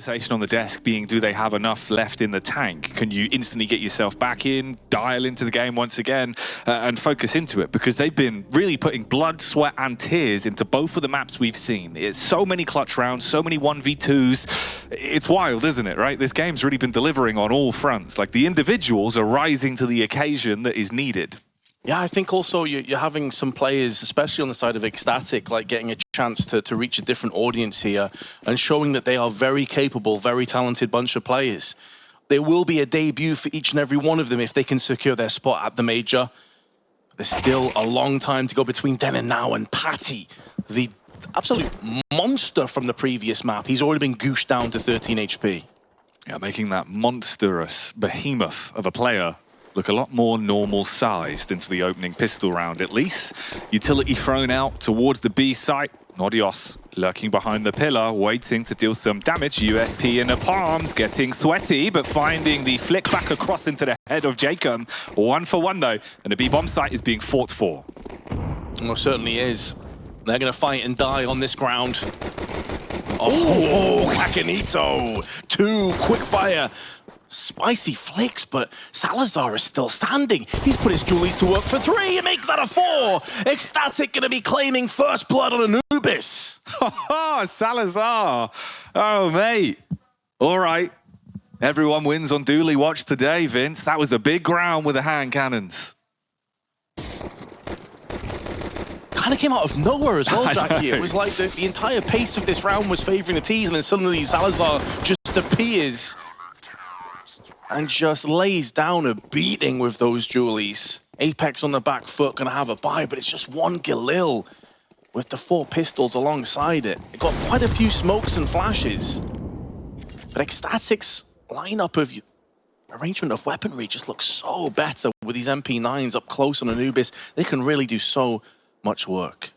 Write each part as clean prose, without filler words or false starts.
conversation on the desk being, do they have enough left in the tank? Can you instantly get yourself back in, dial into the game once again, and focus into it? Because they've been really putting blood, sweat, and tears into both of the maps we've seen. It's so many clutch rounds, so many 1v2s. It's wild, isn't it, right? This game's really been delivering on all fronts. Like, the individuals are rising to the occasion that is needed. Yeah, I think also you're having some players, especially on the side of excl, like getting a chance to reach a different audience here and showing that they are very capable, very talented bunch of players. There will be a debut for each and every one of them if they can secure their spot at the Major. There's still a long time to go between then and now, and Patty, the absolute monster from the previous map, he's already been gooshed down to 13 HP. Yeah, making that monstrous behemoth of a player look a lot more normal-sized into the opening pistol round, at least. Utility thrown out towards the B site. Nodios lurking behind the pillar, waiting to deal some damage. USP in the palms, getting sweaty, but finding the flick back across into the head of jkaem. 1 for 1, though, and the B-bomb site is being fought for. Well, certainly is. They're going to fight and die on this ground. Oh, Kakanito! 2 quick fire. Spicy flicks, but Salazar is still standing. He's put his Julies to work for 3 and make that a 4. excl going to be claiming first blood on Anubis. Salazar. Oh, mate. All right. Everyone wins on Dooley Watch today, Vince. That was a big round with the hand cannons. Kind of came out of nowhere as well, Jackie. It was like the entire pace of this round was favoring the T's, and then suddenly Salazar just appears and just lays down a beating with those Julies. Apeks on the back foot, gonna have a buy, but it's just one Galil with the 4 pistols alongside it. It got quite a few smokes and flashes. But excl lineup of arrangement of weaponry just looks so better with these MP9s up close on Anubis. They can really do so much work.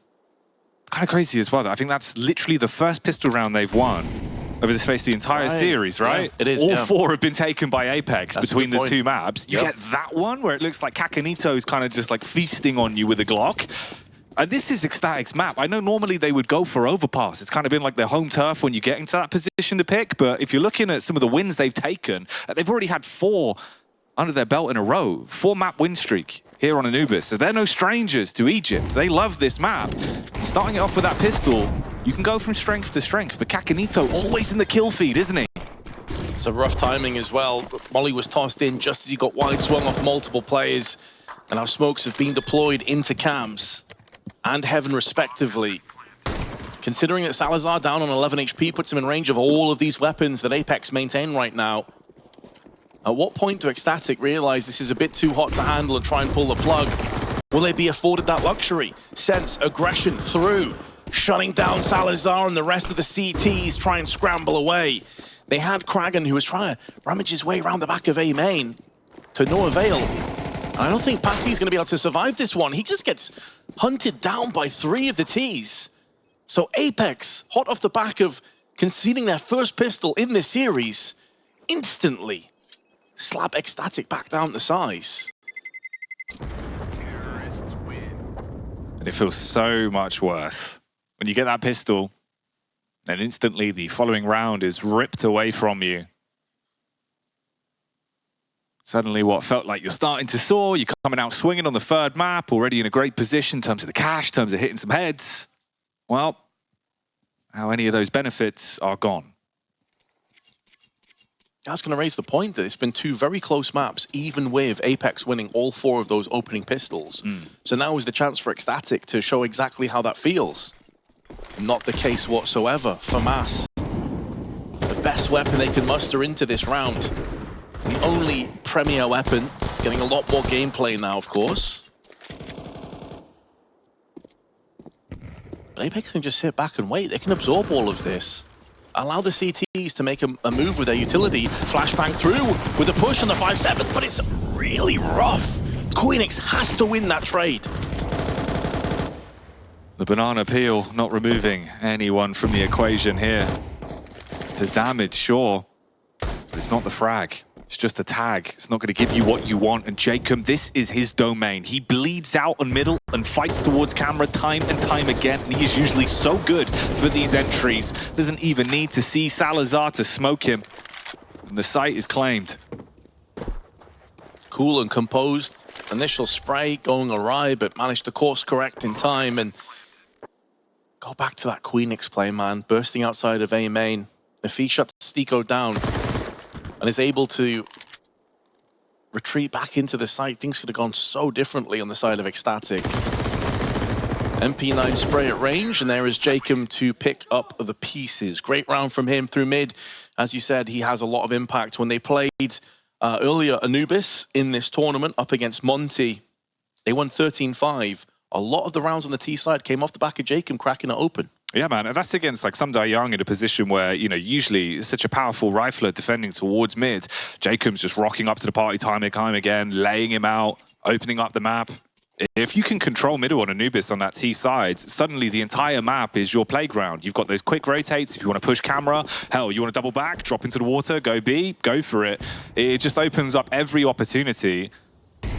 Kind of crazy as well, though. I think that's literally the first pistol round they've won over the space of the entire series, right? Yeah, it is, All 4 have been taken by Apeks between the 2 maps. You Yep. get that one where it looks like Kakanito's kind of just like feasting on you with a Glock. And this is excl map. I know normally they would go for overpass. It's kind of been like their home turf when you get into that position to pick. But if you're looking at some of the wins they've taken, they've already had 4 under their belt in a row. 4 map win streak here on Anubis. So they're no strangers to Egypt. They love this map. Starting it off with that pistol, you can go from strength to strength, but Kakanito always in the kill feed, isn't he? It's a rough timing as well. Molly was tossed in just as he got wide swung off multiple players, and our smokes have been deployed into cams and heaven respectively. Considering that Salazar down on 11 HP puts him in range of all of these weapons that Apeks maintain right now, at what point do excl realize this is a bit too hot to handle and try and pull the plug? Will they be afforded that luxury? Sense aggression through, shutting down Salazar, and the rest of the CTs try and scramble away. They had kraghen, who was trying to rummage his way around the back of A main to no avail. And I don't think Patty's going to be able to survive this one. He just gets hunted down by 3 of the T's. So Apeks, hot off the back of conceding their first pistol in this series, instantly slap excl back down to size. And it feels so much worse when you get that pistol and instantly the following round is ripped away from you. Suddenly what felt like you're starting to soar, you're coming out swinging on the 3rd map, already in a great position in terms of the cash, in terms of hitting some heads. Well, how any of those benefits are gone. That's going to raise the point that it's been 2 very close maps, even with Apeks winning all 4 of those opening pistols. So now is the chance for excl to show exactly how that feels. Not the case whatsoever for MOUZ. The best weapon they can muster into this round. The only premier weapon. It's getting a lot more gameplay now, of course. But Apeks can just sit back and wait. They can absorb all of this. Allow the CTs to make a move with their utility. Flashbang through with a push on the 5-7, but it's really rough. Queenix has to win that trade. The banana peel not removing anyone from the equation here. There's damage, sure, but it's not the frag. It's just a tag. It's not going to give you what you want. And jkaem, this is his domain. He bleeds out on middle and fights towards camera time and time again. And he is usually so good for these entries. Doesn't even need to see Salazar to smoke him. And the site is claimed. Cool and composed. Initial spray going awry, but managed to course correct in time and go back to that Queenix play, man. Bursting outside of A main. If he shuts STYKO down and is able to retreat back into the site, things could have gone so differently on the side of excl. MP9 spray at range, and there is jkaem to pick up the pieces. Great round from him through mid. As you said, he has a lot of impact. When they played earlier Anubis in this tournament up against Monte, they won 13-5. A lot of the rounds on the T side came off the back of jkaem cracking it open. Yeah, man, and that's against like Sumdai Young in a position where, you know, usually it's such a powerful rifler defending towards mid. jkaem's just rocking up to the party time and time again, laying him out, opening up the map. If you can control middle on Anubis on that T side, suddenly the entire map is your playground. You've got those quick rotates. If you want to push camera, hell, you want to double back, drop into the water, go B, go for it. It just opens up every opportunity.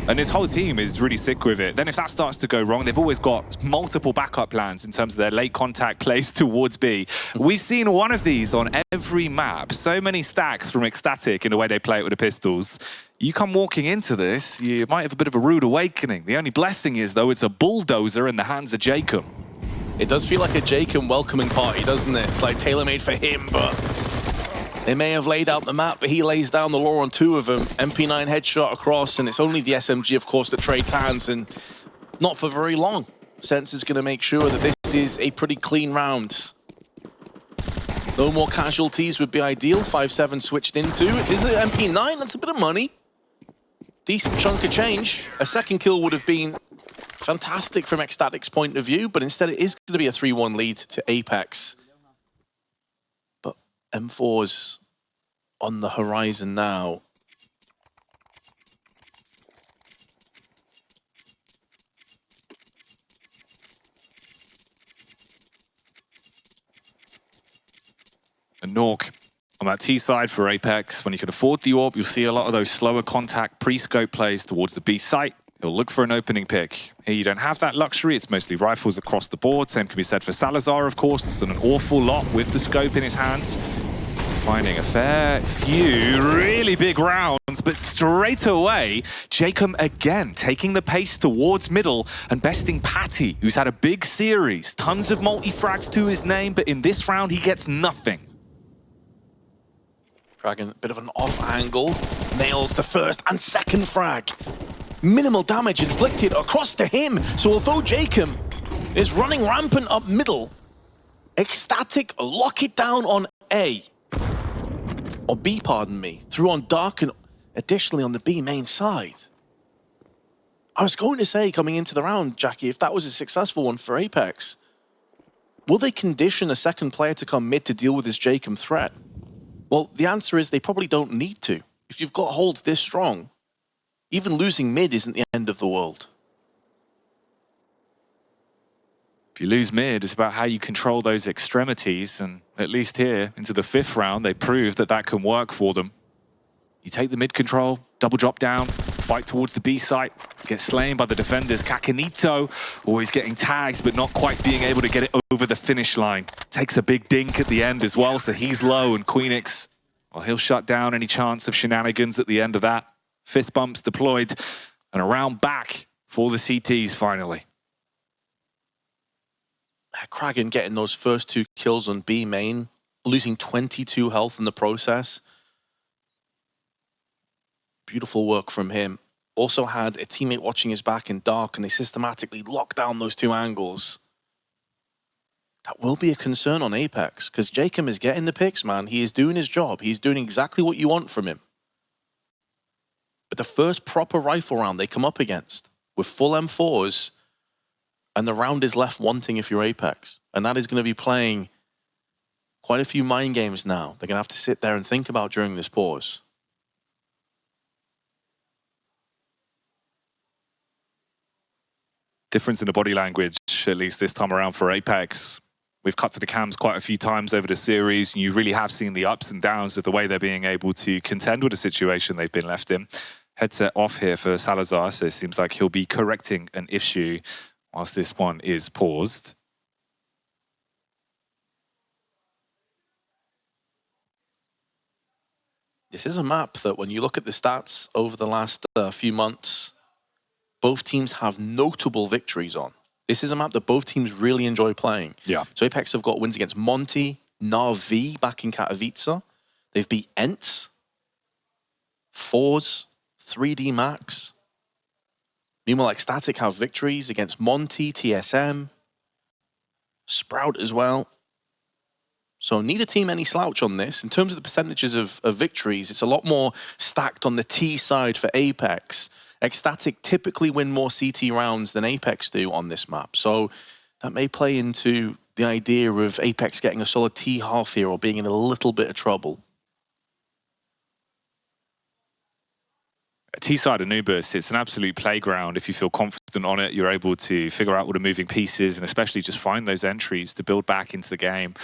And this whole team is really sick with it. Then if that starts to go wrong, they've always got multiple backup plans in terms of their late contact plays towards B. We've seen one of these on every map. So many stacks from excl in the way they play it with the pistols. You come walking into this, you might have a bit of a rude awakening. The only blessing is, though, it's a bulldozer in the hands of jkaem. It does feel like a jkaem welcoming party, doesn't it? It's like tailor-made for him, but they may have laid out the map, but he lays down the law on two of them. MP9 headshot across, and it's only the SMG, of course, that trades hands, and not for very long. Sense is going to make sure that this is a pretty clean round. No more casualties would be ideal. 5-7 switched into. Is it MP9? That's a bit of money. Decent chunk of change. A second kill would have been fantastic from excl point of view, but instead it is going to be a 3-1 lead to Apeks. But M4's on the horizon now. And Nork on that T side for Apeks. When you can afford the AWP, you'll see a lot of those slower contact pre-scope plays towards the B site. He'll look for an opening pick. Here you don't have that luxury. It's mostly rifles across the board. Same can be said for Salazar, of course. That's done an awful lot with the scope in his hands. Finding a fair few really big rounds, but straight away, jkaem again taking the pace towards middle and besting Patty, who's had a big series. Tons of multi-frags to his name, but in this round, he gets nothing. Kraghen, a bit of an off angle, nails the first and second frag. Minimal damage inflicted across to him. So although jkaem is running rampant up middle, excl lock it down on A. Or B, pardon me. Through on dark and additionally on the B main side. I was going to say coming into the round, Jackie, if that was a successful one for Apeks, will they condition a second player to come mid to deal with this jkaem threat? Well, the answer is they probably don't need to. If you've got holds this strong, even losing mid isn't the end of the world. If you lose mid, it's about how you control those extremities, and at least here, into the 5th round, they proved that that can work for them. You take the mid control, double drop down, fight towards the B site, get slain by the defenders. Kakanito always getting tags, but not quite being able to get it over the finish line. Takes a big dink at the end as well, so he's low, and Queenix, well, he'll shut down any chance of shenanigans at the end of that. Fist bumps deployed, and a round back for the CTs finally. Kraghen getting those first 2 kills on B main, losing 22 health in the process. Beautiful work from him. Also had a teammate watching his back in dark, and they systematically locked down those 2 angles. That will be a concern on Apeks, because jkaem is getting the picks, man. He is doing his job. He's doing exactly what you want from him. But the first proper rifle round they come up against, with full M4s, and the round is left wanting if you're Apeks. And that is going to be playing quite a few mind games now. They're going to have to sit there and think about during this pause. Difference in the body language, at least this time around for Apeks. We've cut to the cams quite a few times over the series, and you really have seen the ups and downs of the way they're being able to contend with the situation they've been left in. Headset off here for Salazar, so it seems like he'll be correcting an issue whilst this one is paused. This is a map that when you look at the stats over the last few months, both teams have notable victories on. This is a map that both teams really enjoy playing. Yeah. So Apeks have got wins against Monte, Narvi back in Katowice. They've beat ENCE, FORS, 3D Max. Meanwhile, excl have victories against Monte, TSM, Sprout as well. So neither team any slouch on this. In terms of the percentages of victories, it's a lot more stacked on the T side for Apeks. excl typically win more CT rounds than Apeks do on this map. So that may play into the idea of Apeks getting a solid T half here or being in a little bit of trouble. T-side Anubis, it's an absolute playground. If you feel confident on it, you're able to figure out what the moving pieces and especially just find those entries to build back into the game.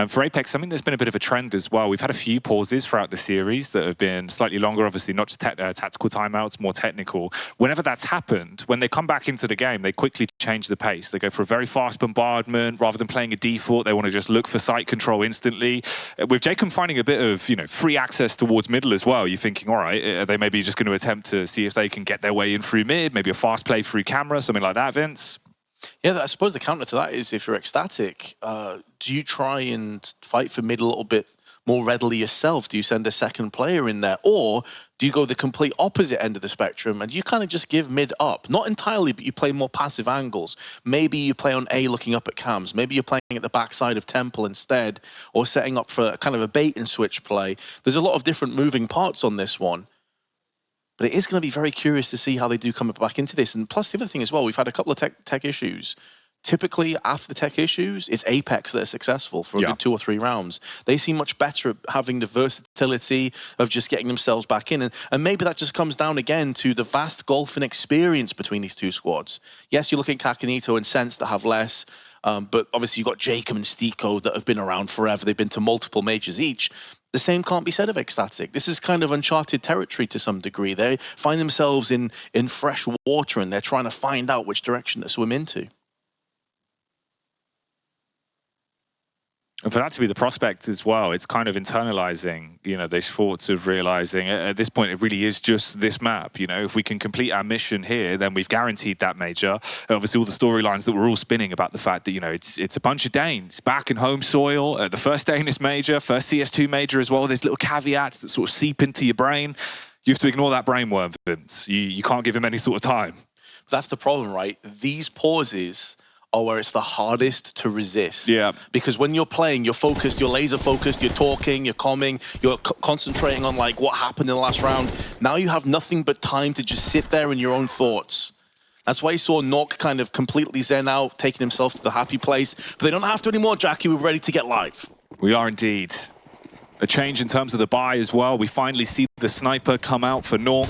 For Apeks, I mean, there's been a bit of a trend as well. We've had a few pauses throughout the series that have been slightly longer, obviously, not just tactical timeouts, more technical. Whenever that's happened, when they come back into the game, they quickly change the pace. They go for a very fast bombardment. Rather than playing a default, they want to just look for site control instantly. With jkaem finding a bit of, free access towards middle as well, you're thinking, all right, are they maybe just going to attempt to see if they can get their way in through mid, maybe a fast play through camera, something like that, Vince? Yeah, I suppose the counter to that is if you're excl, do you try and fight for mid a little bit more readily yourself? Do you send a second player in there? Or do you go the complete opposite end of the spectrum and you kind of just give mid up? Not entirely, but you play more passive angles. Maybe you play on A looking up at cams. Maybe you're playing at the backside of Temple instead, or setting up for kind of a bait and switch play. There's a lot of different moving parts on this one. But it is going to be very curious to see how they do come back into this. And plus, the other thing as well, we've had a couple of tech issues. Typically, after the tech issues, it's Apeks that are successful for a good 2 or 3 rounds. They seem much better at having the versatility of just getting themselves back in. And maybe that just comes down again to the vast golfing experience between these two squads. Yes, you look at kraghen and ENCE that have less. But obviously, you've got jkaem and STYKO that have been around forever. They've been to multiple majors each. The same can't be said of excl. This is kind of uncharted territory to some degree. They find themselves in fresh water and they're trying to find out which direction to swim into. And for that to be the prospect as well, it's kind of internalizing, those thoughts of realizing at this point, it really is just this map. If we can complete our mission here, then we've guaranteed that major. Obviously, all the storylines that we're all spinning about the fact that, it's a bunch of Danes back in home soil, the first Danish major, first CS2 major as well. There's little caveats that sort of seep into your brain. You have to ignore that brainworm, Vince. You can't give him any sort of time. That's the problem, right? These pauses are where it's the hardest to resist. Yeah. Because when you're playing, you're focused, you're laser focused, you're talking, you're comming, you're concentrating on like what happened in the last round. Now you have nothing but time to just sit there in your own thoughts. That's why you saw Nok kind of completely zen out, taking himself to the happy place. But they don't have to anymore, Jackie. We're ready to get live. We are indeed. A change in terms of the buy as well. We finally see the sniper come out for Nok.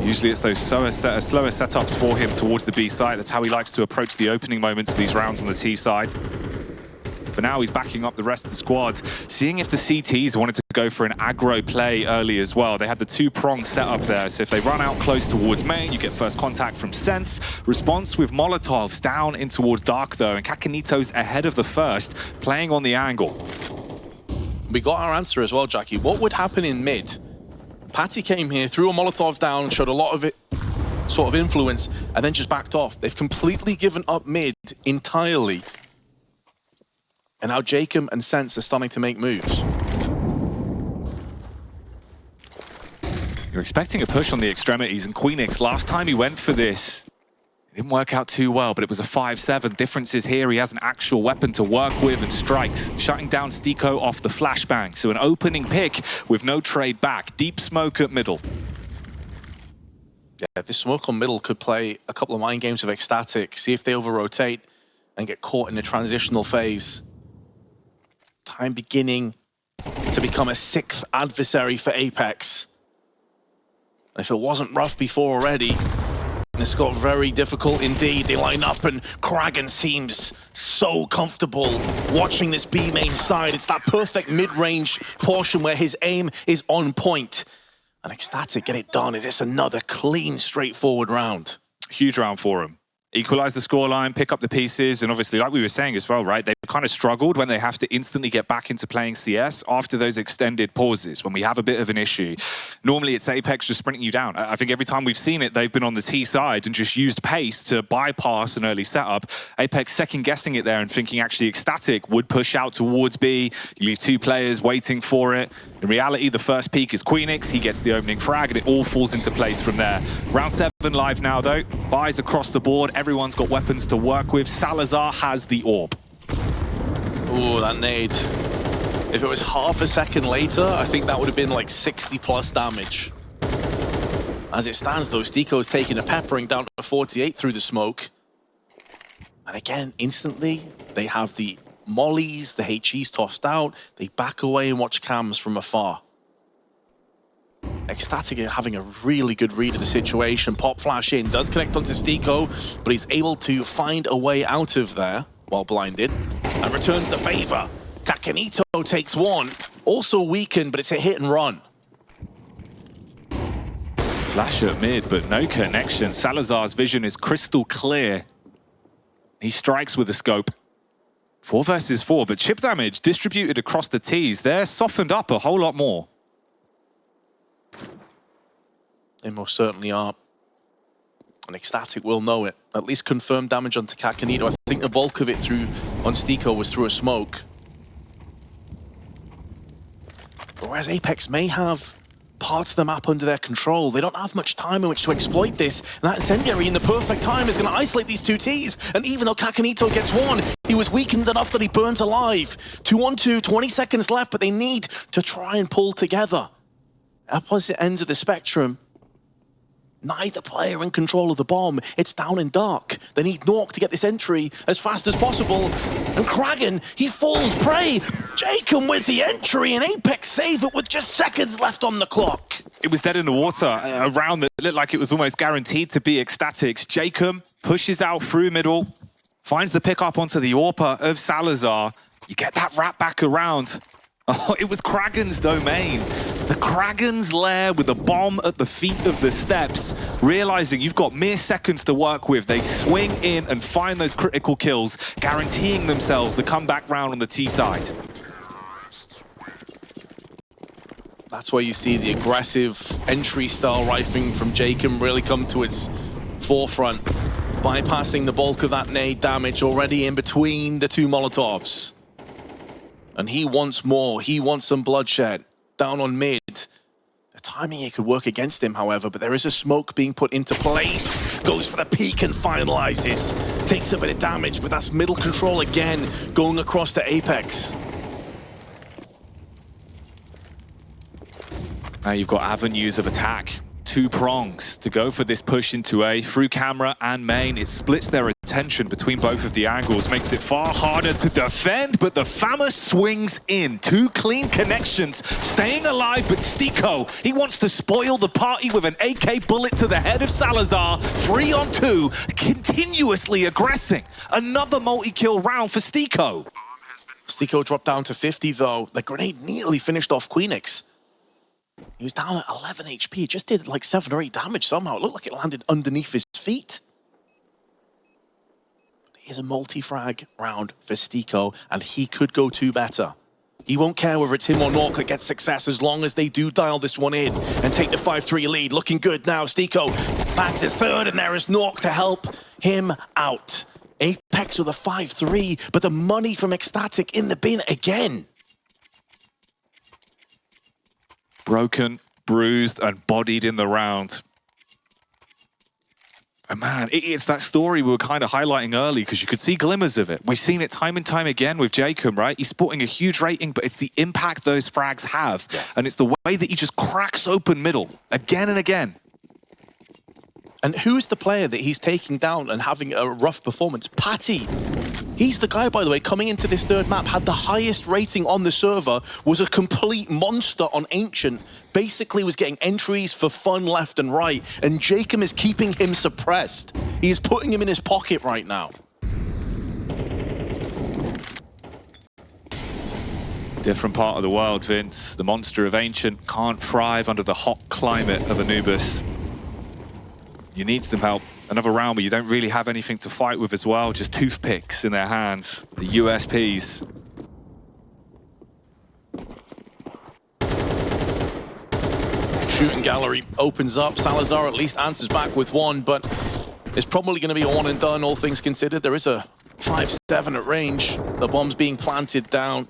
Usually it's those slower setups for him towards the B side. That's how he likes to approach the opening moments of these rounds on the T side. For now, he's backing up the rest of the squad, seeing if the CTs wanted to go for an aggro play early as well. They had the 2-prong setup there, so if they run out close towards main, you get first contact from Sense. Response with Molotovs down in towards Dark, though, and kraghen's ahead of the first, playing on the angle. We got our answer as well, Jackie. What would happen in mid? Patty came here, threw a Molotov down, showed a lot of it, sort of influence, and then just backed off. They've completely given up mid entirely. And now jkaem and Sense are starting to make moves. You're expecting a push on the extremities, and Queenix, last time he went for this, it didn't work out too well, but it was a 5-7. Difference is here, he has an actual weapon to work with and strikes, shutting down STYKO off the flashbang. So an opening pick with no trade back. Deep smoke at middle. Yeah, this smoke on middle could play a couple of mind games of excl, see if they over-rotate and get caught in a transitional phase. Time beginning to become a 6th adversary for Apeks. And if it wasn't rough before already, It's got very difficult indeed. They line up and kraghen seems so comfortable watching this B main side. It's that perfect mid-range portion where his aim is on point. And excl get it done. It is another clean, straightforward round. Huge round for him. Equalize the scoreline, pick up the pieces, and obviously, like we were saying as well, right, they've kind of struggled when they have to instantly get back into playing CS after those extended pauses, when we have a bit of an issue. Normally, it's Apeks just sprinting you down. I think every time we've seen it, they've been on the T side and just used pace to bypass an early setup. Apeks second-guessing it there and thinking actually excl would push out towards B. You leave two players waiting for it. In reality, the first peak is queenix. He gets the opening frag, and it all falls into place from there. Round 7 live now, though. Buys across the board. Everyone's got weapons to work with. Salazar has the orb. Ooh, that nade. If it was half a second later, I think that would have been like 60+ damage. As it stands, though, STYKO's taking a peppering down to 48 through the smoke. And again, instantly, they have the mollies, the HEs tossed out. They back away and watch cams from afar. excl having a really good read of the situation. Pop flash in, does connect onto STYKO, but he's able to find a way out of there while blinded and returns the favor. Kakanito takes one, also weakened, but it's a hit and run. Flash at mid, but no connection. Salazar's vision is crystal clear. He strikes with the scope. 4 versus 4, but chip damage distributed across the Ts. They're softened up a whole lot more. They most certainly are. And excl will know it. At least confirmed damage onto Kakanito. I think the bulk of it through on STYKO was through a smoke. Whereas Apeks may have parts of the map under their control. They don't have much time in which to exploit this. And that incendiary in the perfect time is going to isolate these two Ts. And even though Kakanito gets one, he was weakened enough that he burnt alive. 2-on-2, 20 seconds left, but they need to try and pull together. Opposite ends of the spectrum. Neither player in control of the bomb. It's down in dark. They need Nork to get this entry as fast as possible. And kraghen, he falls prey. jkaem with the entry, and Apeks save it with just seconds left on the clock. It was dead in the water. A round that looked like it was almost guaranteed to be excl. jkaem pushes out through middle, finds the pickup onto the AWPer of Salazar. You get that wrap back around. Oh, it was kraghen's domain. The kraghen's lair with the bomb at the feet of the steps. Realizing you've got mere seconds to work with, they swing in and find those critical kills, guaranteeing themselves the comeback round on the T side. That's where you see the aggressive entry style rifling from jkaem really come to its forefront, bypassing the bulk of that nade damage already in between the two Molotovs. And he wants more. He wants some bloodshed down on mid. The timing here could work against him, however, but there is a smoke being put into place. Goes for the peak and finalizes. Takes a bit of damage, but that's middle control again, going across to Apeks. Now you've got avenues of attack. 2 prongs to go for this push into A. Through camera and main, it splits their attention between both of the angles, makes it far harder to defend, but the Fama swings in. 2 clean connections, staying alive, but STYKO, he wants to spoil the party with an AK bullet to the head of Salazar. 3-on-2, continuously aggressing. Another multi-kill round for STYKO. STYKO dropped down to 50, though. The grenade nearly finished off queenix. He was down at 11 HP. It just did like 7 or 8 damage somehow. It looked like it landed underneath his feet. Here's a multi-frag round for STYKO, and he could go 2 better. He won't care whether it's him or Nork that gets success as long as they do dial this one in and take the 5-3 lead. Looking good now. STYKO backs his third, and there is Nork to help him out. Apeks with a 5-3, but the money from excl in the bin again. Broken, bruised, and bodied in the round. And man, it's that story we were kind of highlighting early because you could see glimmers of it. We've seen it time and time again with jkaem, right? He's sporting a huge rating, but it's the impact those frags have. Yeah. And it's the way that he just cracks open middle again and again. And who's the player that he's taking down and having a rough performance? Patty. He's the guy, by the way, coming into this third map, had the highest rating on the server, was a complete monster on Ancient, basically was getting entries for fun left and right, and jkaem is keeping him suppressed. He is putting him in his pocket right now. Different part of the world, Vince. The monster of Ancient can't thrive under the hot climate of Anubis. You need some help. Another round where you don't really have anything to fight with as well, just toothpicks in their hands. The USPs. Shooting gallery opens up. Salazar at least answers back with one, but it's probably going to be a one and done, all things considered. There is a 5-7 at range. The bomb's being planted down.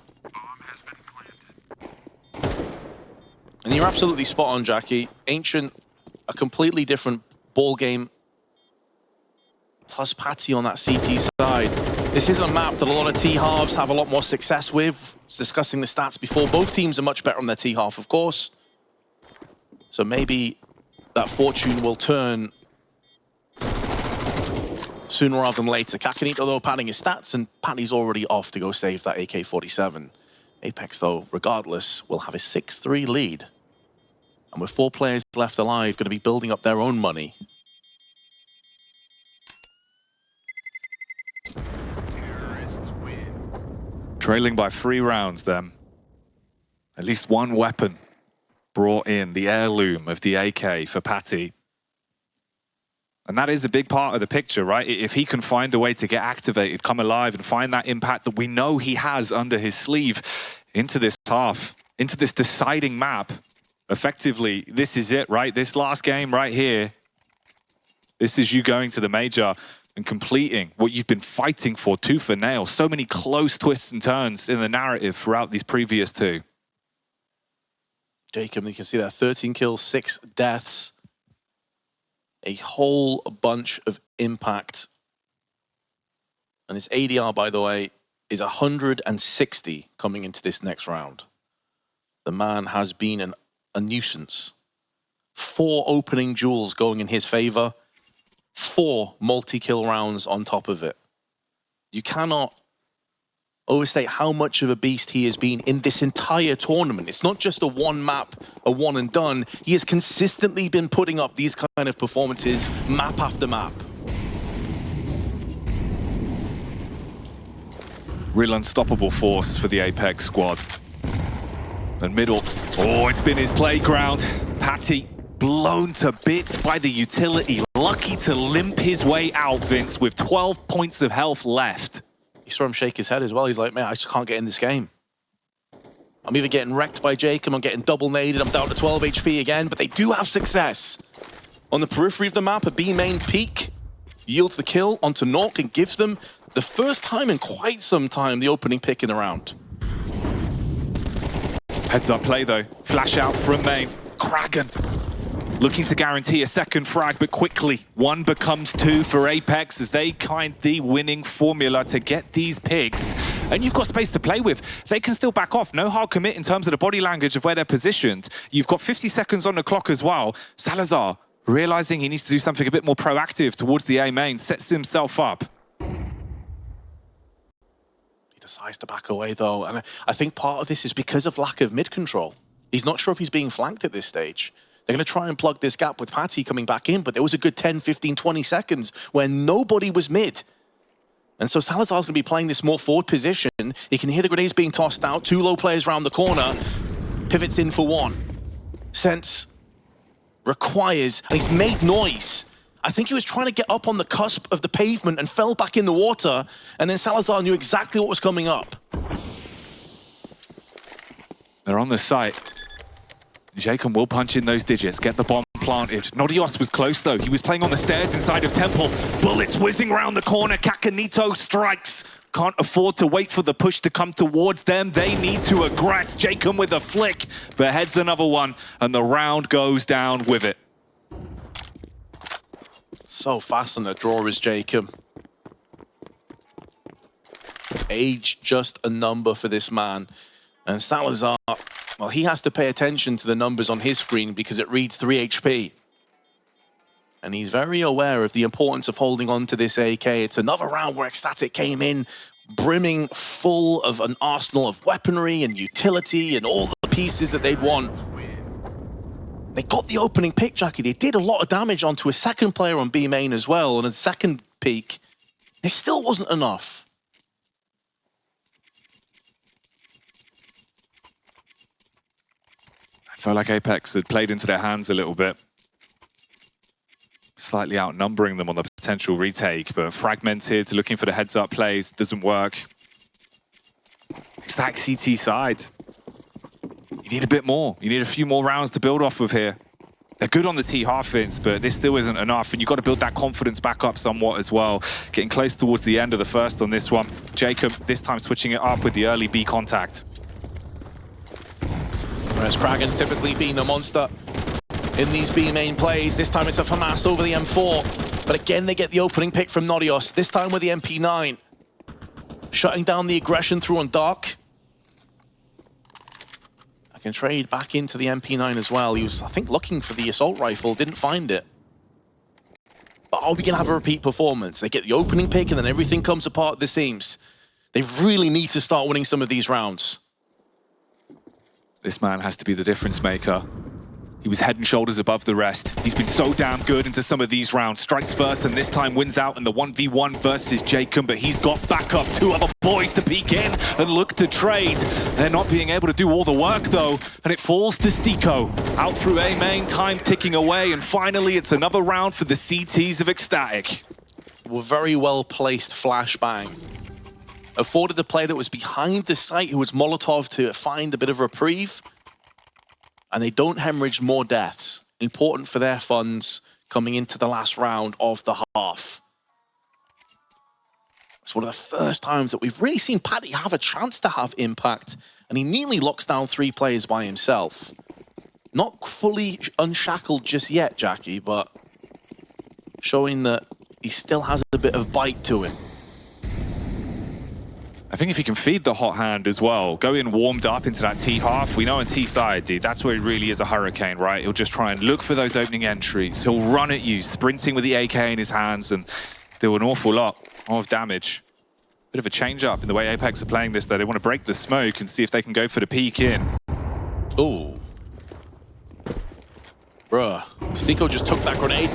And you're absolutely spot on, Jackie. Ancient, a completely different ball game. Plus Patty on that CT side. This is a map that a lot of T-halves have a lot more success with. I was discussing the stats before. Both teams are much better on their T-half, of course. So maybe that fortune will turn sooner rather than later. Kakanito, though, padding his stats, and Patty's already off to go save that AK-47. Apeks, though, regardless, will have a 6-3 lead. And with 4 players left alive, going to be building up their own money. Trailing by 3 rounds then. At least one weapon brought in, the heirloom of the AK for Patty. And that is a big part of the picture, right? If he can find a way to get activated, come alive, and find that impact that we know he has under his sleeve into this half, into this deciding map, effectively, this is it, right? This last game right here, this is you going to the major and completing what you've been fighting for tooth and nail. So many close twists and turns in the narrative throughout these previous 2. jkaem, you can see that 13 kills, 6 deaths. A whole bunch of impact. And his ADR, by the way, is 160 coming into this next round. The man has been a nuisance. 4 opening duels going in his favor. 4 multi-kill rounds on top of it. You cannot overstate how much of a beast he has been in this entire tournament. It's not just a one map, a one and done. He has consistently been putting up these kind of performances map after map. Real unstoppable force for the Apeks squad. And middle, oh, it's been his playground. Patty blown to bits by the utility. Lucky to limp his way out, Vince, with 12 points of health left. You saw him shake his head as well. He's like, man, I just can't get in this game. I'm either getting wrecked by jkaem, I'm getting double naded, I'm down to 12 HP again, but they do have success. On the periphery of the map, a B main peak yields the kill onto Nork and gives them the first time in quite some time the opening pick in the round. Heads up play though. Flash out from main. Kraghen looking to guarantee a second frag, but quickly 1 becomes 2 for Apeks as they find the winning formula to get these picks. And you've got space to play with. They can still back off. No hard commit in terms of the body language of where they're positioned. You've got 50 seconds on the clock as well. Salazar, realizing he needs to do something a bit more proactive towards the A main, sets himself up. He decides to back away though, and I think part of this is because of lack of mid control. He's not sure if he's being flanked at this stage. They're going to try and plug this gap with Patty coming back in, but there was a good 10, 15, 20 seconds where nobody was mid. And so Salazar's going to be playing this more forward position. You can hear the grenades being tossed out. 2 low players around the corner. Pivots in for 1. Sense requires, and he's made noise. I think he was trying to get up on the cusp of the pavement and fell back in the water. And then Salazar knew exactly what was coming up. They're on the site. jkaem will punch in those digits, get the bomb planted. Nodios was close though. He was playing on the stairs inside of Temple. Bullets whizzing around the corner. Kakanito strikes. Can't afford to wait for the push to come towards them. They need to aggress. jkaem with a flick, but heads another one, and the round goes down with it. So fast on the draw is jkaem. Age just a number for this man. And Salazar, well, he has to pay attention to the numbers on his screen because it reads 3 HP. And he's very aware of the importance of holding on to this AK. It's another round where excl came in brimming full of an arsenal of weaponry and utility and all the pieces that they'd want. They got the opening pick, Jackie. They did a lot of damage onto a second player on B main as well. And a second peak, it still wasn't enough. I felt like Apeks had played into their hands a little bit. Slightly outnumbering them on the potential retake, but fragmented, looking for the heads-up plays, doesn't work. excl CT side. You need a bit more. You need a few more rounds to build off of here. They're good on the T half-ins, but this still isn't enough, and you've got to build that confidence back up somewhat as well. Getting close towards the end of the first on this one. jkaem this time switching it up with the early B contact. Whereas kraghen's typically been a monster in these B main plays. This time it's a FAMAS over the M4. But again, they get the opening pick from Nodios, this time with the MP9. Shutting down the aggression through on Dark. I can trade back into the MP9 as well. He was, I think, looking for the assault rifle, didn't find it. But are we going to have a repeat performance? They get the opening pick and then everything comes apart at the seams. They really need to start winning some of these rounds. This man has to be the difference maker. He was head and shoulders above the rest. He's been so damn good into some of these rounds. Strikes first and this time wins out in the 1v1 versus jkaem, but he's got backup. Two other boys to peek in and look to trade. They're not being able to do all the work though, and it falls to STYKO. Out through A main, time ticking away, and finally it's another round for the CTs of excl. Well, very well placed flashbang. Afforded the player that was behind the site, who was Molotov, to find a bit of reprieve. And they don't hemorrhage more deaths. Important for their funds coming into the last round of the half. It's one of the first times that we've really seen Paddy have a chance to have impact, and he nearly locks down 3 players by himself. Not fully unshackled just yet, Jackie, but showing that he still has a bit of bite to him. I think if he can feed the hot hand as well, go in warmed up into that T half, we know on T side, dude, that's where he really is a hurricane, right? He'll just try and look for those opening entries. He'll run at you, sprinting with the AK in his hands, and do an awful lot of damage. Bit of a change up in the way Apeks are playing this though. They want to break the smoke and see if they can go for the peek in. Ooh. Bruh, STYKO just took that grenade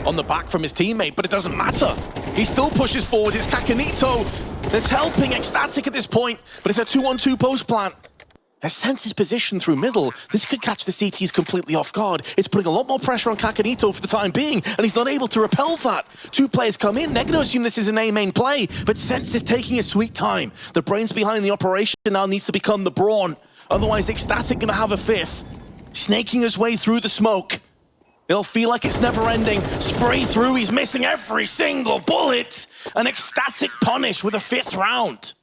on the back from his teammate, but it doesn't matter. He still pushes forward. It's Kakanito that's helping excl at this point, but it's a 2-on-2 post plant. ENCE his position through middle. This could catch the CTs completely off guard. It's putting a lot more pressure on Kakanito for the time being, and he's not able to repel that. 2 players come in. They're going to assume this is an A main play, but ENCE is taking his sweet time. The brains behind the operation now needs to become the brawn. Otherwise, excl going to have a 5th. Snaking his way through the smoke. It'll feel like it's never ending. Spray through, he's missing every single bullet. An ecstatic punish with a 5th round.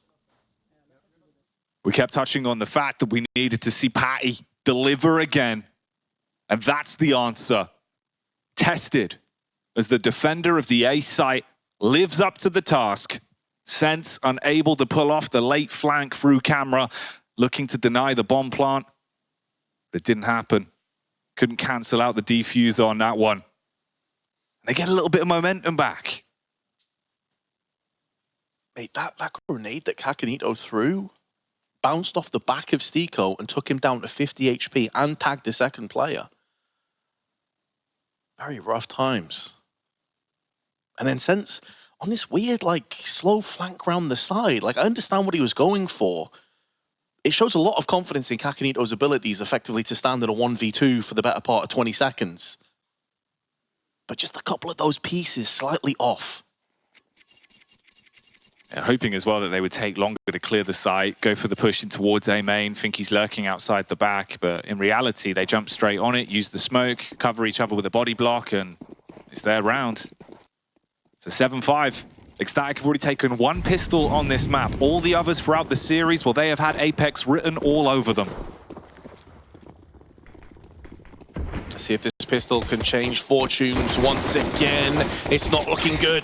We kept touching on the fact that we needed to see Patty deliver again. And that's the answer. Tested as the defender of the A site lives up to the task. ENCE unable to pull off the late flank through camera, looking to deny the bomb plant. But it didn't happen. Couldn't cancel out the defuse on that one. They get a little bit of momentum back. Mate, that grenade that Kakanito threw bounced off the back of STYKO and took him down to 50 HP and tagged the second player. Very rough times. And then ENCE on this weird, like, slow flank round the side. Like, I understand what he was going for. It shows a lot of confidence in Kakanito's abilities effectively to stand at a 1v2 for the better part of 20 seconds. But just a couple of those pieces slightly off. Yeah, hoping as well that they would take longer to clear the site, go for the push in towards A main, think he's lurking outside the back, but in reality they jump straight on it, use the smoke, cover each other with a body block, and it's their round. It's a 7-5. excl have already taken 1 pistol on this map. All the others throughout the series, well, they have had Apeks written all over them. Let's see if this pistol can change fortunes once again. It's not looking good.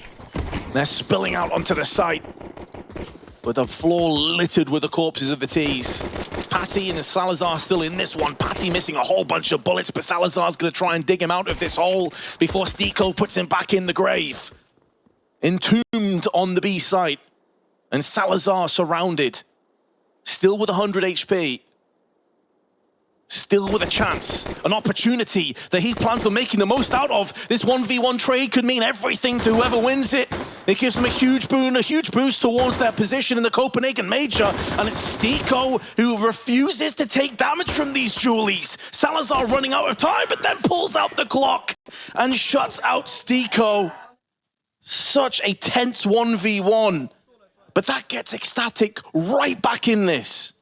They're spilling out onto the site with the floor littered with the corpses of the Ts. Patty and Salazar still in this one. Patty missing a whole bunch of bullets, but Salazar's going to try and dig him out of this hole before STYKO puts him back in the grave. Entombed on the B site. And Salazar surrounded. Still with 100 HP. Still with a chance, an opportunity that he plans on making the most out of. This 1v1 trade could mean everything to whoever wins it. It gives them a huge boon, a huge boost towards their position in the Copenhagen Major. And it's STYKO who refuses to take damage from these Julies. Salazar running out of time, but then pulls out the clock and shuts out STYKO. Such a tense 1v1. But that gets excl right back in this.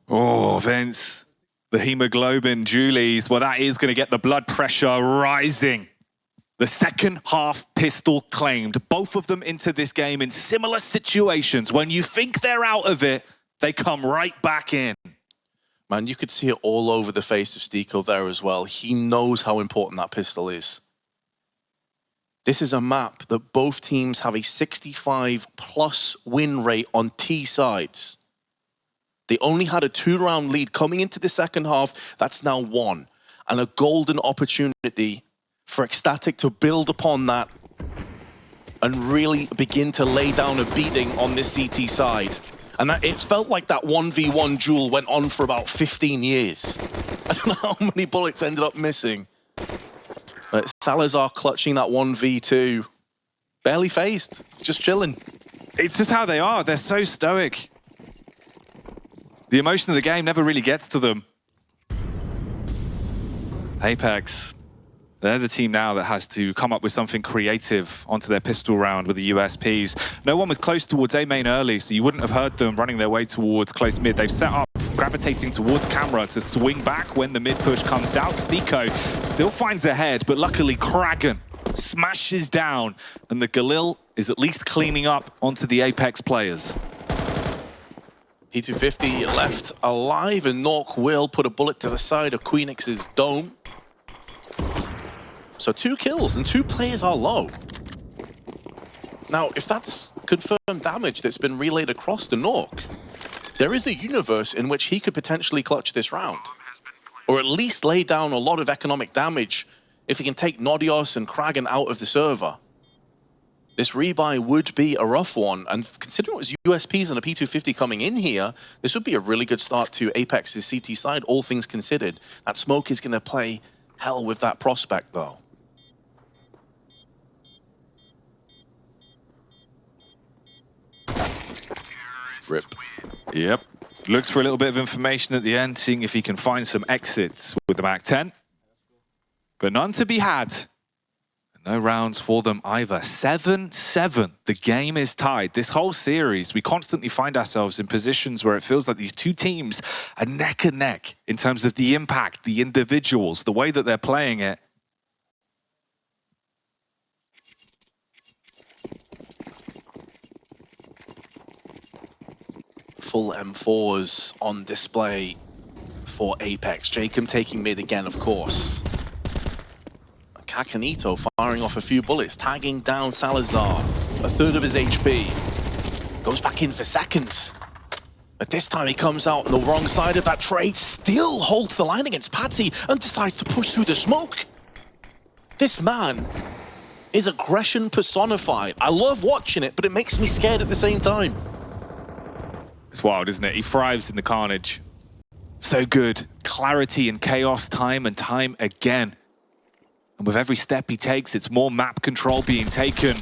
Oh, Vince. The hemoglobin Julies, well, that is going to get the blood pressure rising. The second half pistol claimed. Both of them into this game in similar situations. When you think they're out of it, they come right back in. Man, you could see it all over the face of STYKO there as well. He knows how important that pistol is. This is a map that both teams have a 65+ win rate on T sides. They only had a 2-round lead coming into the second half. That's now 1. And a golden opportunity for excl to build upon that and really begin to lay down a beating on this CT side. And that, it felt like that 1v1 duel went on for about 15 years. I don't know how many bullets ended up missing. But Salazar clutching that 1v2. Barely phased, just chilling. It's just how they are. They're so stoic. The emotion of the game never really gets to them. Apeks, they're the team now that has to come up with something creative onto their pistol round with the USPs. No one was close towards A main early, so you wouldn't have heard them running their way towards close mid. They've set up, gravitating towards camera to swing back when the mid push comes out. STYKO still finds a head, but luckily kraghen smashes down, and the Galil is at least cleaning up onto the Apeks players. P250 left alive, and Nork will put a bullet to the side of Queenix's dome. So 2 kills, and 2 players are low. Now, if that's confirmed damage that's been relayed across to Nork, there is a universe in which he could potentially clutch this round. Or at least lay down a lot of economic damage if he can take Nodios and kraghen out of the server. This rebuy would be a rough one, and considering it was USPs and a P250 coming in here, this would be a really good start to Apex's CT side, all things considered. That smoke is going to play hell with that prospect, though. Rip. Yep. Looks for a little bit of information at the end, seeing if he can find some exits with the MAC-10. But none to be had. No rounds for them either. 7-7. The game is tied. This whole series, we constantly find ourselves in positions where it feels like these two teams are neck and neck in terms of the impact, the individuals, the way that they're playing it. Full M4s on display for Apeks. jkaem taking mid again, of course. Kakanito firing off a few bullets, tagging down Salazar. A third of his HP. Goes back in for seconds. But this time he comes out on the wrong side of that trade, still holds the line against Patty and decides to push through the smoke. This man is aggression personified. I love watching it, but it makes me scared at the same time. It's wild, isn't it? He thrives in the carnage. So good. Clarity and chaos time and time again. And with every step he takes, it's more map control being taken.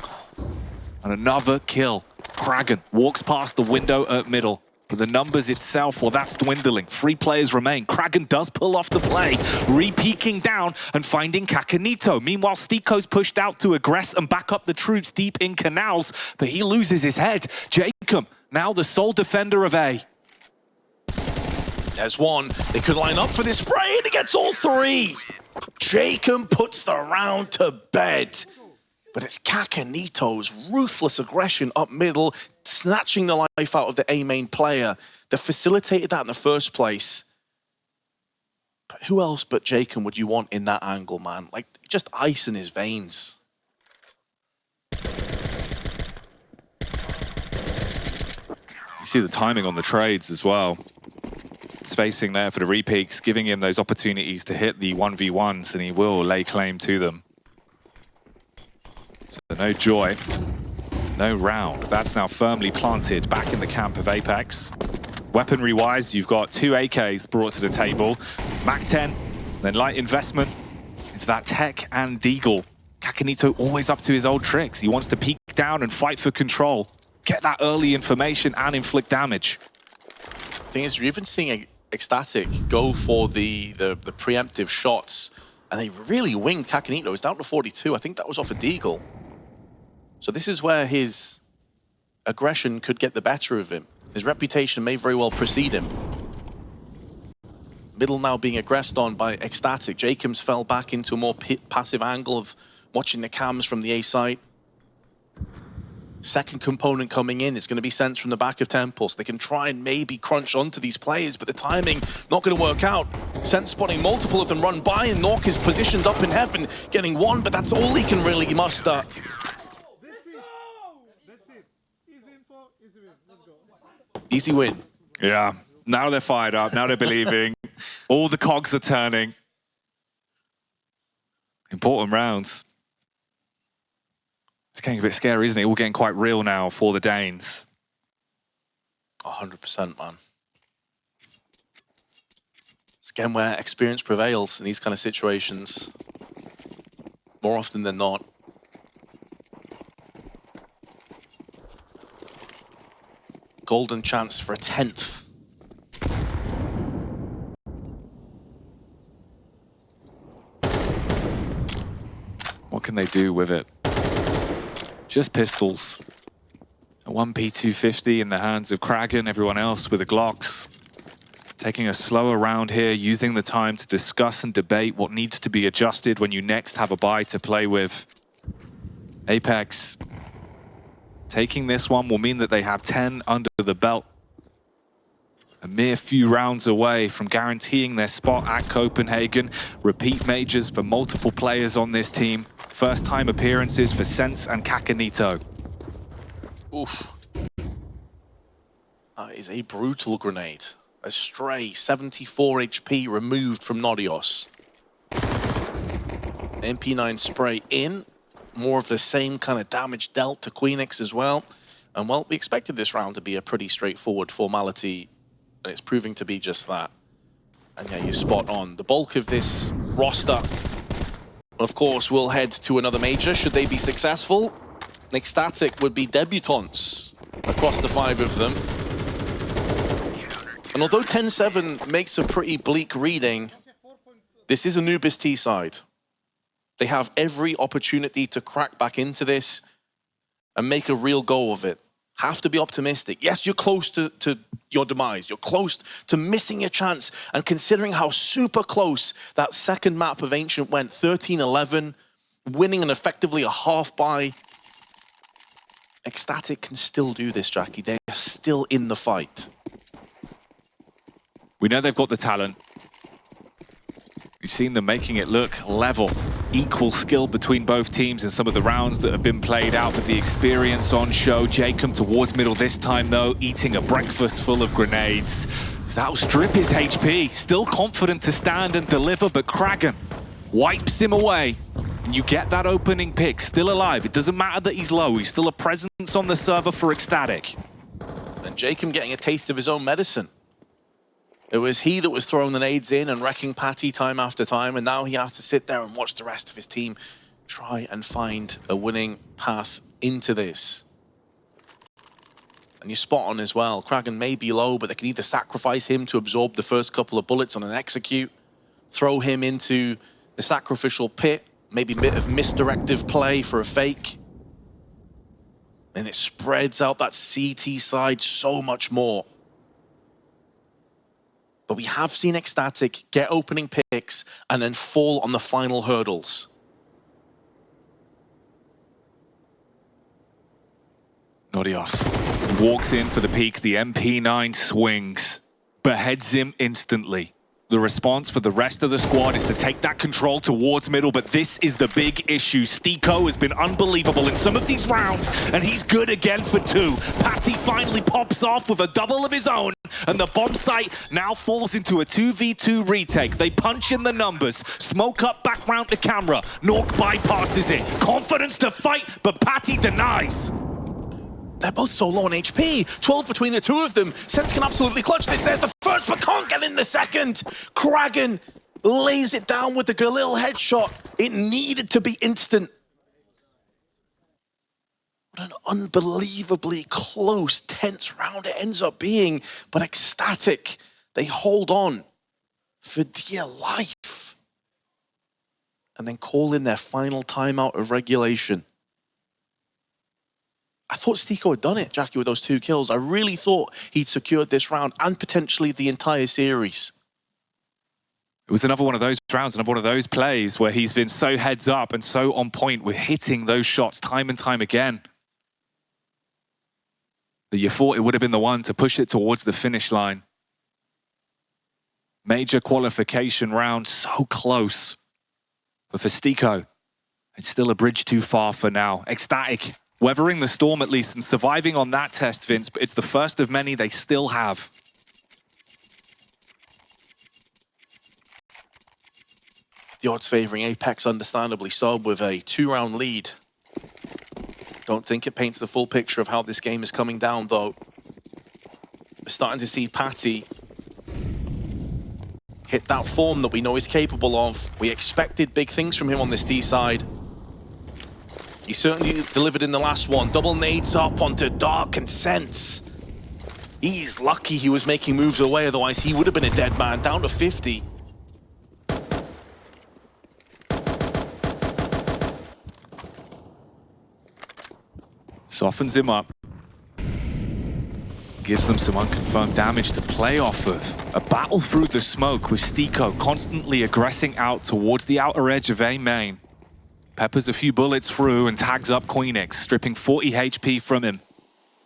And another kill. kraghen walks past the window at middle. But the numbers itself, well, that's dwindling. 3 players remain. kraghen does pull off the play, re-peeking down and finding Kakanito. Meanwhile, STYKO's pushed out to aggress and back up the troops deep in canals, but he loses his head. jkaem, now the sole defender of A. There's one. They could line up for this spray, and he gets all 3. jkaem puts the round to bed. But it's Kakanito's ruthless aggression up middle, snatching the life out of the A main player that facilitated that in the first place. But who else but jkaem would you want in that angle, man? Like, just ice in his veins. You see the timing on the trades as well. spacing there for the repeaks, giving him those opportunities to hit the 1v1s, and he will lay claim to them. So no joy, no round. That's now firmly planted back in the camp of Apeks. Weaponry-wise, you've got 2 AKs brought to the table. MAC-10, then light investment into that tech and deagle. Kakanito always up to his old tricks. He wants to peek down and fight for control. Get that early information and inflict damage. The thing is, you're even seeing excl go for the preemptive shots, and they really winged Kakanito. He's down to 42. I think that was off a deagle. So this is where his aggression could get the better of him. His reputation may very well precede him. Middle now being aggressed on by excl. jkaem's fell back into a more passive angle of watching the cams from the A site. Second component coming in, it's going to be SENCE from the back of Temple, so they can try and maybe crunch onto these players, but the timing not going to work out. SENCE spotting multiple of them run by, and Nork is positioned up in heaven, getting one, but that's all he can really muster. Easy win. Yeah, now they're fired up, now they're believing. All the cogs are turning. Important rounds. It's getting a bit scary, isn't it? All getting quite real now for the Danes. 100%, man. It's again where experience prevails in these kind of situations. More often than not. Golden chance for a 10th. What can they do with it? Just pistols. A 1P250 in the hands of kraghen, everyone else with the Glocks. Taking a slower round here, using the time to discuss and debate what needs to be adjusted when you next have a buy to play with. Apeks taking this one will mean that they have 10 under the belt. A mere few rounds away from guaranteeing their spot at Copenhagen. Repeat majors for multiple players on this team. First time appearances for SENCE and Kakanito. Oof. That is a brutal grenade. A stray 74 HP removed from Nodios. MP9 spray in. More of the same kind of damage dealt to Queenix as well. And well, we expected this round to be a pretty straightforward formality, and it's proving to be just that. And yeah, you're spot on. The bulk of this roster, of course, will head to another major should they be successful. excl would be debutantes across the 5 of them. And although 10-7 makes a pretty bleak reading, this is Anubis T side. They have every opportunity to crack back into this and make a real go of it. Have to be optimistic. Yes, you're close to your demise. You're close to missing your chance. And considering how super close that second map of Ancient went, 13-11, winning and effectively a half buy, excl can still do this, Jackie. They're still in the fight. We know they've got the talent. We've seen them making it look level. Equal skill between both teams in some of the rounds that have been played out, but the experience on show. jkaem towards middle this time, though, eating a breakfast full of grenades. That'll strip his HP. Still confident to stand and deliver, but kraghen wipes him away. And you get that opening pick, still alive. It doesn't matter that he's low. He's still a presence on the server for excl. And jkaem getting a taste of his own medicine. It was he that was throwing the nades in and wrecking Patty time after time, and now he has to sit there and watch the rest of his team try and find a winning path into this. And you're spot on as well. kraghen may be low, but they can either sacrifice him to absorb the first couple of bullets on an execute, throw him into the sacrificial pit, maybe a bit of misdirective play for a fake. And it spreads out that CT side so much more. But we have seen excl get opening picks and then fall on the final hurdles. Nodios walks in for the peak. The MP9 swings, beheads him instantly. The response for the rest of the squad is to take that control towards middle, but this is the big issue. STYKO has been unbelievable in some of these rounds, and he's good again for 2. Patty finally pops off with a double of his own, and the bomb site now falls into a 2v2 retake. They punch in the numbers, smoke up back round the camera. Nork bypasses it. Confidence to fight, but Patty denies. They're both so low on HP. 12 between the two of them. SENCE can absolutely clutch this. There's the first, but can't get in the second. kraghen lays it down with the Galil headshot. It needed to be instant. What an unbelievably close, tense round it ends up being. But ECSTATIC, they hold on for dear life. And then call in their final timeout of regulation. I thought STYKO had done it, Jackie, with those 2 kills. I really thought he'd secured this round and potentially the entire series. It was another one of those rounds, another one of those plays where he's been so heads up and so on point with hitting those shots time and time again, that you thought it would have been the one to push it towards the finish line. Major qualification round, so close. But for STYKO, it's still a bridge too far for now. ECSTATIC weathering the storm at least and surviving on that test, Vince, but it's the first of many they still have. The odds favoring Apeks, understandably so, with a 2-round lead. Don't think it paints the full picture of how this game is coming down, though. We're starting to see Patty hit that form that we know he's capable of. We expected big things from him on this D side. He certainly delivered in the last one. Double nades up onto Dark and SENCE. He's lucky he was making moves away, otherwise he would have been a dead man, down to 50. Softens him up. Gives them some unconfirmed damage to play off of. A battle through the smoke with STYKO constantly aggressing out towards the outer edge of A main. Peppers a few bullets through and tags up Queenix, stripping 40 HP from him.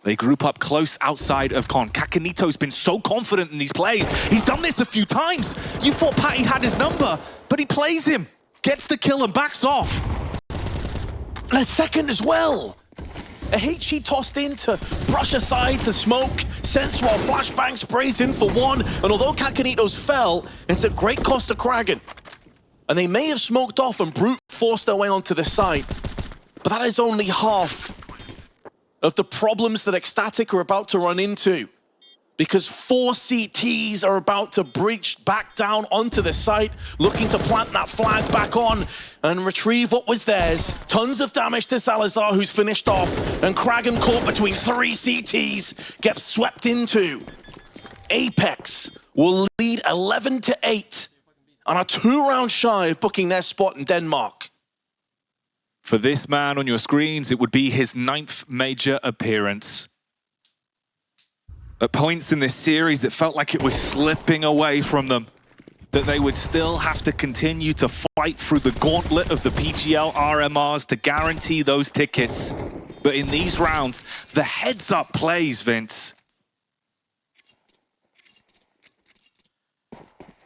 They group up close outside of Con. Kakanito's been so confident in these plays. He's done this a few times. You thought Patty had his number, but he plays him. Gets the kill and backs off. That second as well. A HE tossed in to brush aside the smoke. SENCE while flashbang sprays in for 1. And although Kakanito's fell, it's at great cost to kraghen. And they may have smoked off and brute forced their way onto the site. But that is only half of the problems that ECSTATIC are about to run into. Because 4 CTs are about to breach back down onto the site, looking to plant that flag back on and retrieve what was theirs. Tons of damage to Salazar, who's finished off. And kraghen caught between 3 CTs, gets swept into. Apeks will lead 11-8. And are 2 rounds shy of booking their spot in Denmark. For this man on your screens, it would be his 9th major appearance. At points in this series, it felt like it was slipping away from them. That they would still have to continue to fight through the gauntlet of the PGL RMRs to guarantee those tickets. But in these rounds, the heads-up plays, Vince.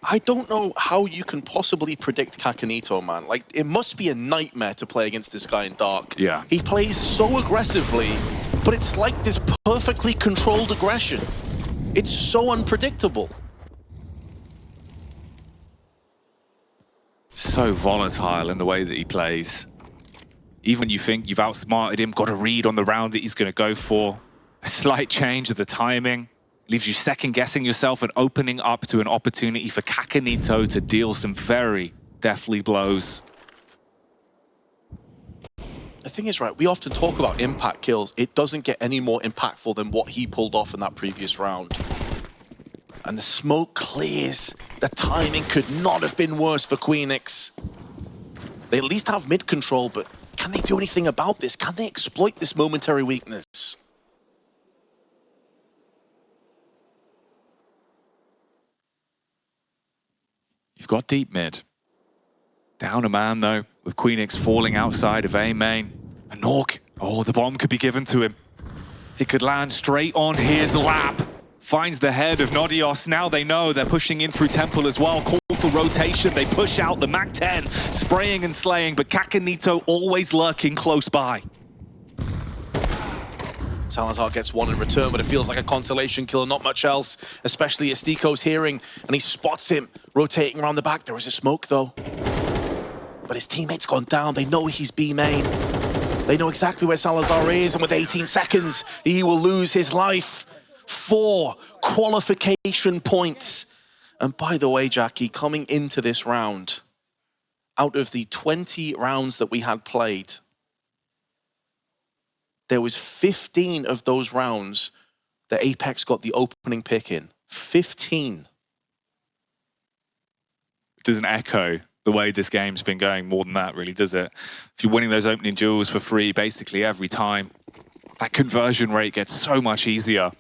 I don't know how you can possibly predict Kakanito, man. Like, it must be a nightmare to play against this guy in Dark. Yeah. He plays so aggressively, but it's like this perfectly controlled aggression. It's so unpredictable. So volatile in the way that he plays. Even when you think you've outsmarted him, got a read on the round that he's going to go for. A slight change of the timing. Leaves you second-guessing yourself and opening up to an opportunity for Kakanito to deal some very deathly blows. The thing is, right, we often talk about impact kills. It doesn't get any more impactful than what he pulled off in that previous round. And the smoke clears. The timing could not have been worse for Queenix. They at least have mid control, but can they do anything about this? Can they exploit this momentary weakness? You've got deep mid. Down a man, though, with Queenix falling outside of A main. And Nork, oh, the bomb could be given to him. It could land straight on his lap. finds the head of Nodios. Now they know they're pushing in through Temple as well. Call for rotation. They push out the MAC-10, spraying and slaying, but Kakanito always lurking close by. Salazar gets one in return, but it feels like a consolation kill and not much else, especially as STYKO's hearing, and he spots him rotating around the back. There is a smoke, though. But his teammate's gone down. They know he's B main. They know exactly where Salazar is, and with 18 seconds, he will lose his life. 4 qualification points. And by the way, Jackie, coming into this round, out of the 20 rounds that we had played, there was 15 of those rounds that Apeks got the opening pick in. 15. It doesn't echo the way this game's been going more than that, really, does it? If you're winning those opening duels for free basically every time, that conversion rate gets so much easier.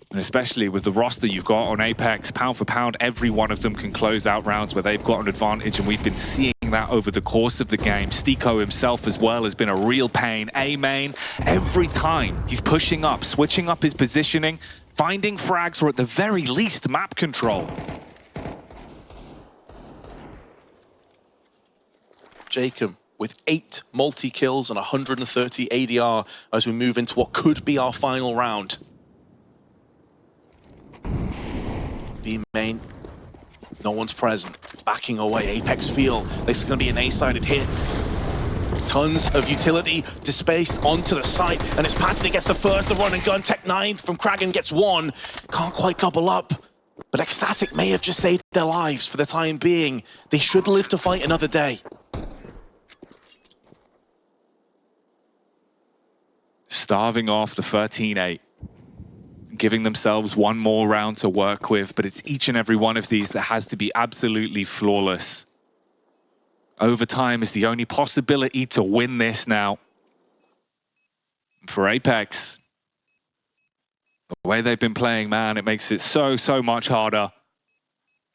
And especially with the roster you've got on Apeks, pound for pound, every one of them can close out rounds where they've got an advantage, and we've been seeing that over the course of the game. STYKO himself as well has been a real pain. A main, every time he's pushing up, switching up his positioning, finding frags, or at the very least, map control. jkaem with 8 multi-kills and 130 ADR as we move into what could be our final round. B main, no one's present. Backing away, Apeks feel this is going to be an A-sided hit. Tons of utility displaced onto the site, and it's Patsy that gets the first, the run and gun. Tech 9 from kraghen gets 1. Can't quite double up, but excl may have just saved their lives for the time being. They should live to fight another day. Starving off the 13-8. Giving themselves one more round to work with, but it's each and every one of these that has to be absolutely flawless. Overtime is the only possibility to win this now. For Apeks, the way they've been playing, man, it makes it so much harder.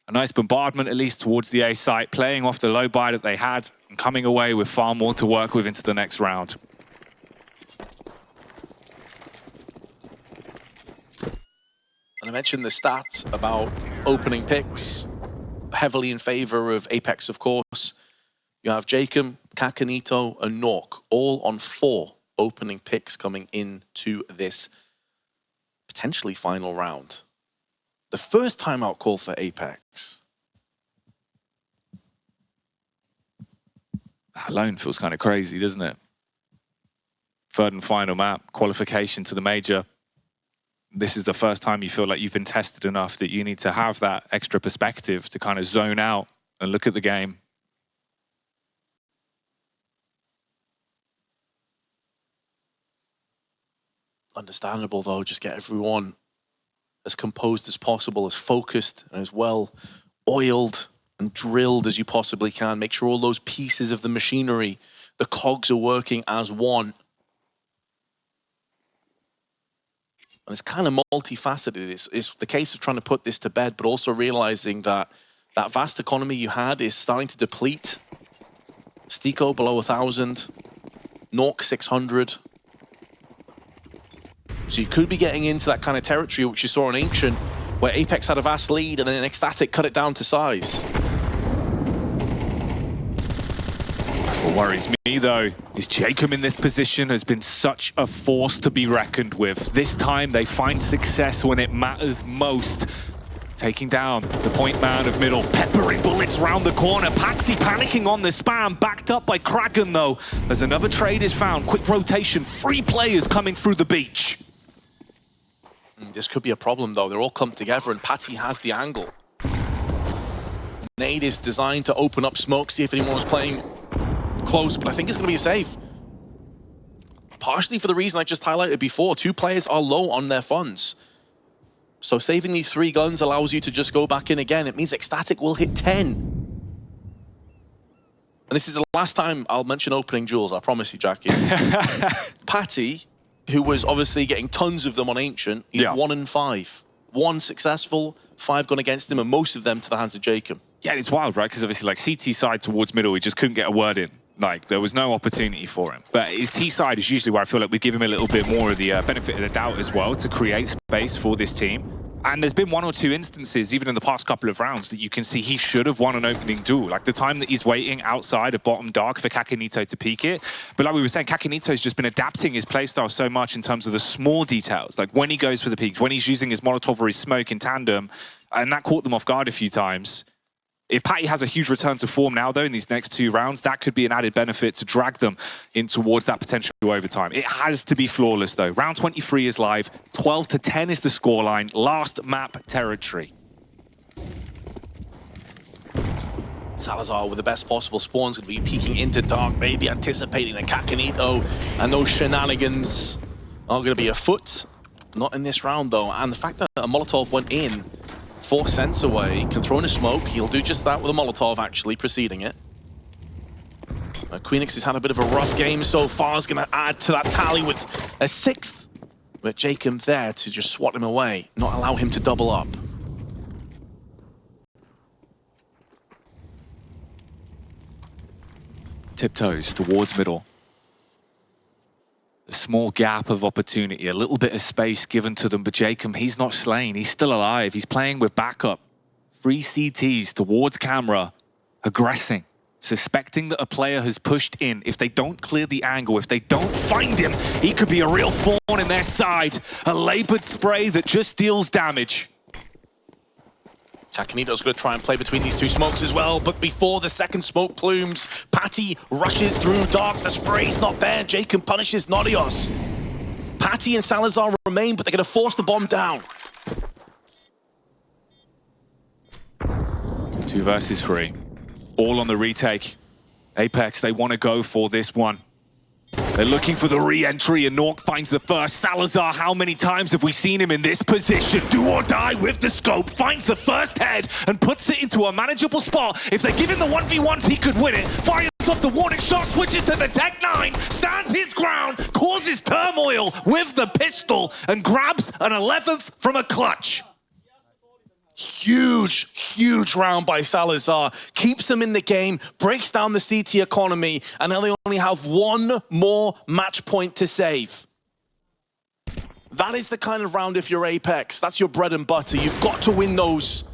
A nice bombardment, at least towards the A site, playing off the low buy that they had and coming away with far more to work with into the next round. And I mentioned the stats about opening picks, heavily in favor of Apeks, of course. You have jkaem, Kakanito, and Nork, all on 4 opening picks coming into this potentially final round. The first timeout call for Apeks. That alone feels kind of crazy, doesn't it? Third and final map, qualification to the major. This is the first time you feel like you've been tested enough that you need to have that extra perspective to kind of zone out and look at the game. Understandable, though. Just get everyone as composed as possible, as focused and as well oiled and drilled as you possibly can. Make sure all those pieces of the machinery, the cogs, are working as one. And it's kind of multifaceted. It's the case of trying to put this to bed, but also realizing that that vast economy you had is starting to deplete. STYKO below 1,000, Nork 600. So you could be getting into that kind of territory which you saw in Ancient, where Apeks had a vast lead and then excl cut it down to size. What worries me, though, is jkaem in this position has been such a force to be reckoned with. This time, they find success when it matters most. Taking down the point man of middle, peppering bullets round the corner. Patsy panicking on the spam, backed up by kraghen, though. As another trade is found, quick rotation, 3 players coming through the beach. This could be a problem, though. They're all clumped together, and Patsy has the angle. Nade is designed to open up smoke, see if anyone was playing close, but I think it's going to be a save. Partially for the reason I just highlighted before. 2 players are low on their funds. So saving these 3 guns allows you to just go back in again. It means excl will hit 10. And this is the last time I'll mention opening duels, I promise you, Jackie. Patty, who was obviously getting tons of them on Ancient, he's 1 in 5. 1 successful, 5 gone against him, and most of them to the hands of jkaem. Yeah, it's wild, right? Because obviously, like, CT side towards middle, he just couldn't get a word in. Like, there was no opportunity for him. But his T side is usually where I feel like we give him a little bit more of the benefit of the doubt as well to create space for this team. And there's been one or two instances, even in the past couple of rounds, that you can see he should have won an opening duel. Like the time that he's waiting outside of bottom dark for Kakanito to peek it. But like we were saying, Kakanito's just been adapting his playstyle so much in terms of the small details. Like when he goes for the peaks, when he's using his Molotov or his smoke in tandem, and that caught them off guard a few times. If Patty has a huge return to form now, though, in these next two rounds, that could be an added benefit to drag them in towards that potential overtime. It has to be flawless, though. Round 23 is live. 12-10 is the scoreline. Last map territory. Salazar with the best possible spawns, going to be peeking into dark, maybe anticipating a Kakanito, and those shenanigans are going to be afoot. Not in this round, though, and the fact that a Molotov went in 4 cents away, can throw in a smoke. He'll do just that with a Molotov, actually, preceding it. Queenix has had a bit of a rough game so far. Is going to add to that tally with a 6th. But jkaem there to just swat him away, not allow him to double up. Tiptoes towards middle. A small gap of opportunity, a little bit of space given to them, but jkaem, he's not slain, he's still alive, he's playing with backup. 3 CTs towards camera, aggressing, suspecting that a player has pushed in. If they don't clear the angle, if they don't find him, he could be a real thorn in their side. A labored spray that just deals damage. Kakanito's going to try and play between these two smokes as well, but before the second smoke plumes, Patty rushes through dark, the spray's not there, jkaem punishes Nodios. Patty and Salazar remain, but they're going to force the bomb down. 2 versus 3, all on the retake. Apeks, they want to go for this one. They're looking for the re-entry, and Nork finds the first. Salazar, how many times have we seen him in this position? Do or die with the scope, finds the first head, and puts it into a manageable spot. If they give him the 1v1s, he could win it. Fires off the warning shot, switches to the Tech 9, stands his ground, causes turmoil with the pistol, and grabs an 11th from a clutch. Huge, huge round by Salazar. Keeps them in the game, breaks down the CT economy, and now they only have one more match point to save. That is the kind of round if you're Apeks. That's your bread and butter. You've got to win those.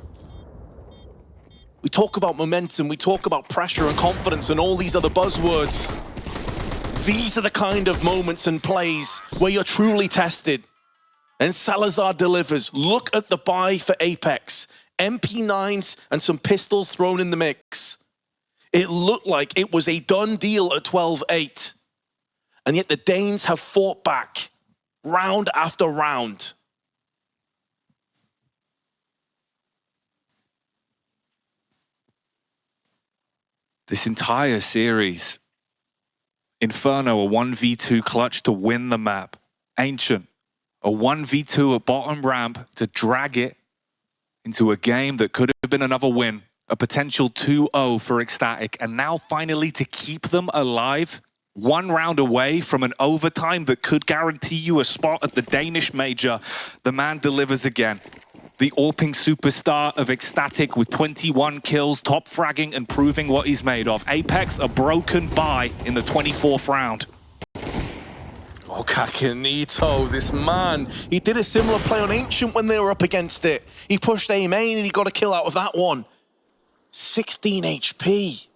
We talk about momentum, we talk about pressure and confidence and all these other buzzwords. These are the kind of moments and plays where you're truly tested. And Salazar delivers. Look at the buy for Apeks. MP9s and some pistols thrown in the mix. It looked like it was a done deal at 12-8. And yet the Danes have fought back round after round. This entire series, Inferno, a 1v2 clutch to win the map. Ancient, a 1v2 at bottom ramp to drag it into a game that could have been another win. A potential 2-0 for excl, and now finally to keep them alive. 1 round away from an overtime that could guarantee you a spot at the Danish Major. The man delivers again. The AWPing superstar of excl with 21 kills, top fragging and proving what he's made of. Apeks, a broken bye in the 24th round. Oh, Kakanito, this man, he did a similar play on Ancient when they were up against it. He pushed A main and he got a kill out of that one. 16 HP,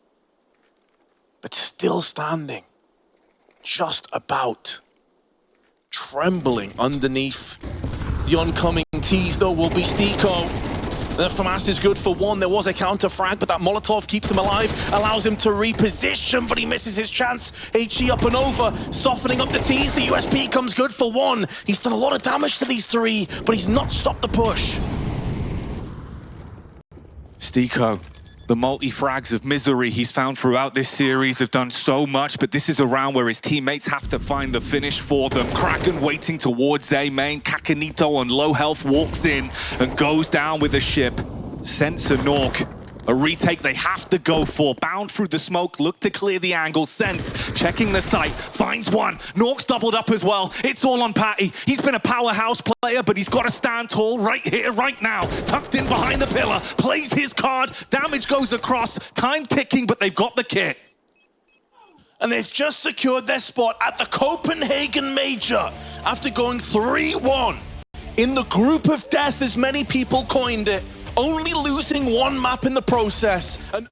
but still standing. Just about. Trembling underneath. The oncoming tease, though, will be STYKO. The FAMAS is good for 1. There was a counter frag, but that Molotov keeps him alive, allows him to reposition, but he misses his chance. HE up and over, softening up the tease. The USP comes good for 1. He's done a lot of damage to these 3, but he's not stopped the push. STYKO, the multi-frags of misery he's found throughout this series have done so much, but this is a round where his teammates have to find the finish for them. Kraghen waiting towards A main. Kakanito on low health walks in and goes down with a ship. Sensor Nork, a retake they have to go for. Bound through the smoke, look to clear the angle. Sense checking the site, finds 1. Nork's doubled up as well. It's all on Patty. He's been a powerhouse player, but he's got to stand tall right here, right now. Tucked in behind the pillar, plays his card. Damage goes across, time ticking, but they've got the kit. and they've just secured their spot at the Copenhagen Major after going 3-1 in the group of death, as many people coined it, only losing one map in the process. And